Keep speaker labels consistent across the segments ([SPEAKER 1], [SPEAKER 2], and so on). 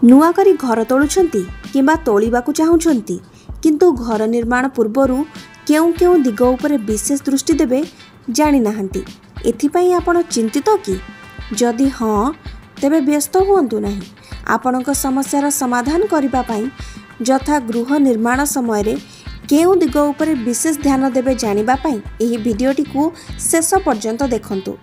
[SPEAKER 1] नुआ करी घर तोलुछंती किंबा तोलिबाकु चाहुछंती किंतु घर निर्माण पूर्वरु केउ केउ दिग उपरे विशेष दृष्टि देबे जानि नाहंती। एथिपई आपण चिंतित कि जदि हाँ तेबे व्यस्त हुअंतु नाही। आपणक समस्यार समाधान करिबा पई यथा गृह निर्माण समय रे केउ दिग उपरे विशेष ध्यान देबे जानिबा पई एही भिडियोटी को शेष पर्यंत देखंतु।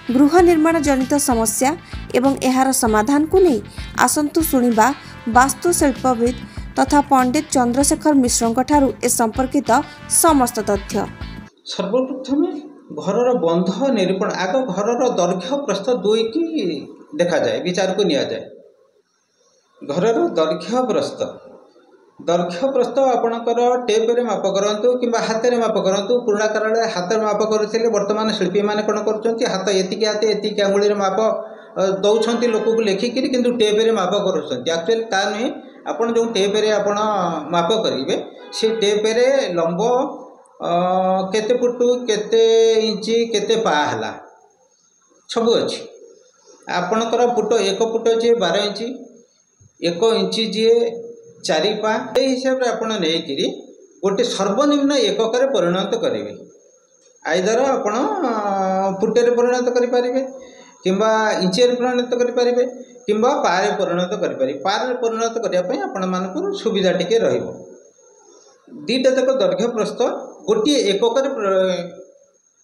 [SPEAKER 1] गृह निर्माण जनित समस्या एवं एहार समाधान को नहीं आसंतु सुनिबा वास्तुशिल्पविद तथा पंडित चंद्रशेखर मिश्र ठारू ए संपर्कित समस्त तथ्य।
[SPEAKER 2] सर्वप्रथम घरर बंध निरूपण आग घरर दैर्घ्य प्रस्थ दुई की देखा जाए विचार को निया जाए। घरर दैर्घ्य प्रस्थ आपणकर टेप रे माप करंतु किंबा हाथ रे माप करंतु। पुराणा काल हाथ रे माप करथिले, वर्तमान शिल्पी माने कोन करचंती हाथ एतिकी आंगुली रे माप दौछंती लोक को लेखिकी किंतु टेप रे माप करूछंती। एक्चुअली ता नहीं, आपण जो टेप रे आपण माप करिवे से टेप रे लंब केते फुट केते इंची केते पा हला सब अच्छी। आपणकर फुट 1 फुट जे 12 इंची 1 इंची जे 4 पा ए हिसाब रे आपण नेकिरी गोटे सर्वनिम्न एकक रे परिणत करेंगे। आइदर आपण फुट रे परिणत करि परिबे किंबा इंची रे परिणत करि परिबे किंबा पा रे परिणत करि परिबे। पा रे परिणत करिया पई आपण मानकर सुविधा टिके रहिबो। दीटा तक दैर्घ्य प्रस्थ गोटे एकक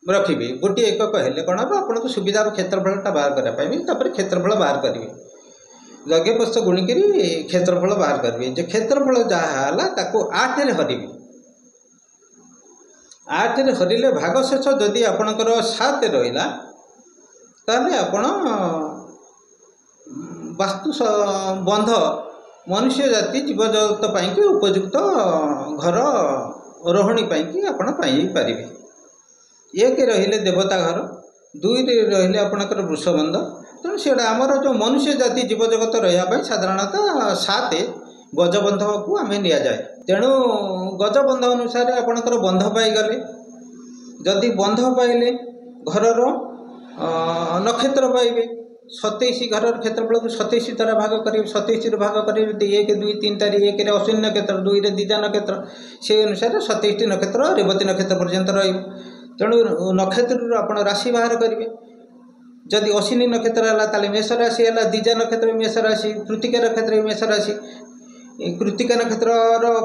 [SPEAKER 2] रखिए। गोटे एकक हेले कौन हम आपको सुविधा क्षेत्रफलटा बाहर करने क्षेत्रफल बाहर करेंगे। दैर्घ्य प्रस्थ गुणिक क्षेत्रफल बाहर करेंगे। जो क्षेत्रफल जहाँ 8 रे हरिबे। 8 रे हरिले भाग शेष जदि आपणकर 7 रहा ताले आपण वास्तु बंध मनुष्य जाति जीवजगत पाई उपयुक्त घर रोहणी पाई आपण पारे। 1 रहिले देवता घर, 2 रहिले आपणकर वृषबंध। तेणु से आमर जो मनुष्य जाति जीवजगत रहा साधारणतः 7 गजबंध को आम नि जाए। तेणु गजबंध अनुसार आपणकर बंध पाईगले। जदि बंध पाइले घरर नक्षत्र पाइबे। 27 घर क्षेत्रफल को 27 द्वारा भाग करेंगे। 27 भाग करेंगे 1 2 3 तारी 1 रे अश्विनी नक्षत्र, 2 रे दिजा नक्षत्र, से अनुसार 27 नक्षत्र रेवती नक्षत्र पर्यंत रही। तेणु नक्षत्र आप राशि बाहर करेंगे। जदि अश्विनी नक्षत्र है ताले मेष राशि है, दिजा नक्षत्र मेष राशि, कृतिका नक्षत्र मेष राशि, कृतिका नक्षत्र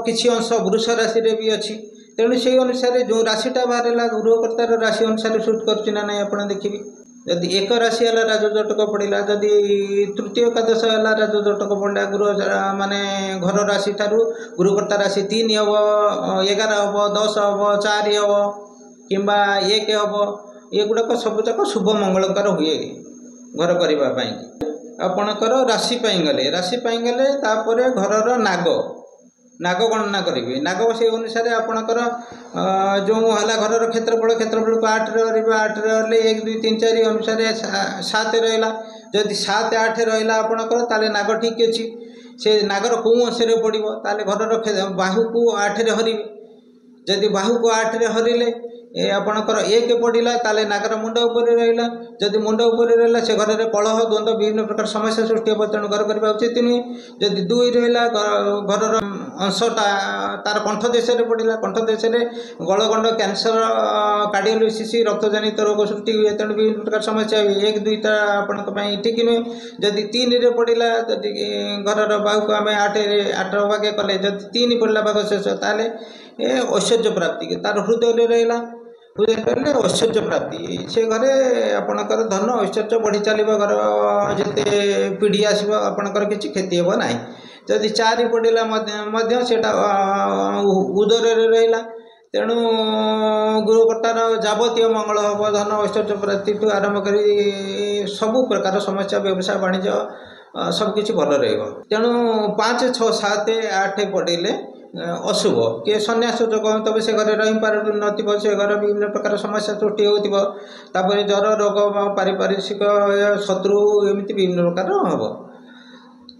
[SPEAKER 2] किसी अंश वृष राशि रे भी अच्छी। तेणु से अनुसार जो राशिटा बाहर है गृहकर्तार राशि अनुसार सुट करना ना आप देखिए। जदि 1 राशि है राजजटक पड़ा, जदि तृतीय एकादश है राजजटक पड़ा गृह माने घर राशि ठारू गृहकर्ता राशि 3 हम 11 हम 10 हम 4 हम किंबा 1 हम। ये गुड़ाक सबूक शुभ मंगलकार हुए घर करने। आपणकर राशि गले राशि गले तापर घरर नाग गणना करेंगे। नाग से अनुसार आपणकर जो है घरर क्षेत्रफल को 8 रे 8 रे 1 2 3 4 अनुसार 7 रहा। जदि 7 8 रहा आपणकर ताले नाग ठीक अच्छी। से नागर कौ अंश पड़ो ताले घरर बाहु को 8 रे हरिबे। जदि बाहु को 8 रे हरिले आपणकर 1 पड़ा ताले नागर मुंड उपर रहा। जदि मुंड उपर रहा से घर में कलह द्वंद्व विभिन्न प्रकार समस्या सृष्टि हे। तेणु घर करने उचित नुहे। जदि 2 रहा घरर अंशटा तार कंठ देश पड़ा, कंठ देश गलगंड कैंसर कार्डियोलिसिस रक्त जनित रोग सृष्टि हुए। तेणु विभिन्न प्रकार समस्या हुए। 1 2 आपण ठीक नुहे। जदि 3 रे पड़ा जदि घरर बाहु को आम 8 भागे कले जदि 3 पड़ा भाग शेष ताले ऐश्वर्य प्राप्ति तार हृदय रहा। हृदय ऐश्वर्य प्राप्ति से घरे आपणकर धन ऐश्वर्य बढ़ी चलो। घर जिते पीढ़ी आसो आपणकर किसी क्षति हे ना। जदि 4 पड़ा सेटा उदर रहा। तेणु गृहकर्तार जावतीय मंगल हम, धन ऐश्वर्य प्राप्ति ठूँ आरंभ कर सबू प्रकार समस्या व्यवसाय वाणिज्य सबकि भल रहा। तेणु 5 6 7 8 पड़े अशुभ किए सन्यास जोग तब से घर रही पार न से घर विभिन्न प्रकार समस्या सृष्टि होपर जर रोग पारिपार्श्विक शत्रु एमती विभिन्न प्रकार हम।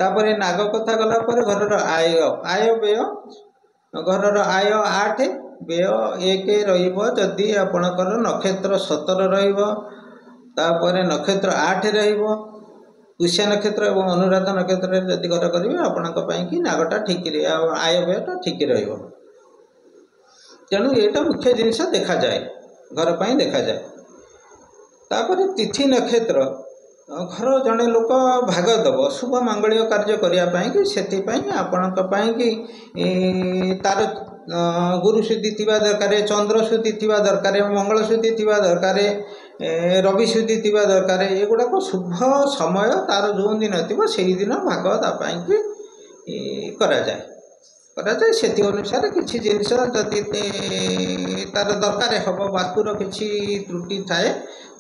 [SPEAKER 2] तापर नाग कथा गला घर आय व्यय घर आय 8 व्यय 1 रदि आपणकर नक्षत्र 17 रपर नक्षत्र 8 ପୁଷ୍ୟ ନକ୍ଷତ୍ର ଏବଂ ଅନୁରାଧା ନକ୍ଷତ୍ରରେ ଯଦି ଘର କରିବେ ଆପଣଙ୍କ ପାଇଁ କି ନାଗଟା ଠିକ୍ ଆୟ ବ୍ୟୟଟା ଠିକ୍ ରହିବ। ତେଣୁ ଏଇଟା ମୁଖ୍ୟ ଜିନିଷ ଦେଖାଯାଏ, ଘର ପାଇଁ ଦେଖାଯାଏ। ତାପରେ ତିଥି ନକ୍ଷତ୍ର, ଘର ଜଣେ ଲୋକ ଭାଗ ଦେବ ଶୁଭ ମାଙ୍ଗଳୀୟ କାର୍ଯ୍ୟ କରିବା ପାଇଁକି, ସେଥିପାଇଁ ଆପଣଙ୍କ ପାଇଁକି ତାର ଗୁରୁ ଶୁଦ୍ଧି ଥିବା ଦରକାର, ଚନ୍ଦ୍ର ଶୁଦ୍ଧି ଥିବା ଦରକାର, ମଙ୍ଗଳ ଶୁଦ୍ଧି ଥିବା ଦରକାର, ରବି ଶୁଦ୍ଧି ଥିବା ଦରକାର। ଏଗୁଡ଼ାକ ଶୁଭ ସମୟ ତାର ଯେଉଁ ଦିନ ଥିବ ସେଇଦିନ ଭାଗ ତା ପାଇଁକି କରାଯାଏ। ସେଥି ଅନୁସାରେ କିଛି ଜିନିଷ ଯଦି ତାର ଦରକାର ହେବ, ବାସ୍ତୁର କିଛି ତ୍ରୁଟି ଥାଏ,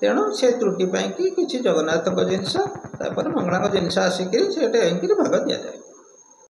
[SPEAKER 2] ତେଣୁ ସେ ତ୍ରୁଟି ପାଇଁକି କିଛି ଜଗନ୍ନାଥଙ୍କ ଜିନିଷ ତାପରେ ମଙ୍ଗଳାଙ୍କ ଜିନିଷ ଆସିକିରି ସେଇଟା ହେଇକିରି ଭାଗ ଦିଆଯାଏ।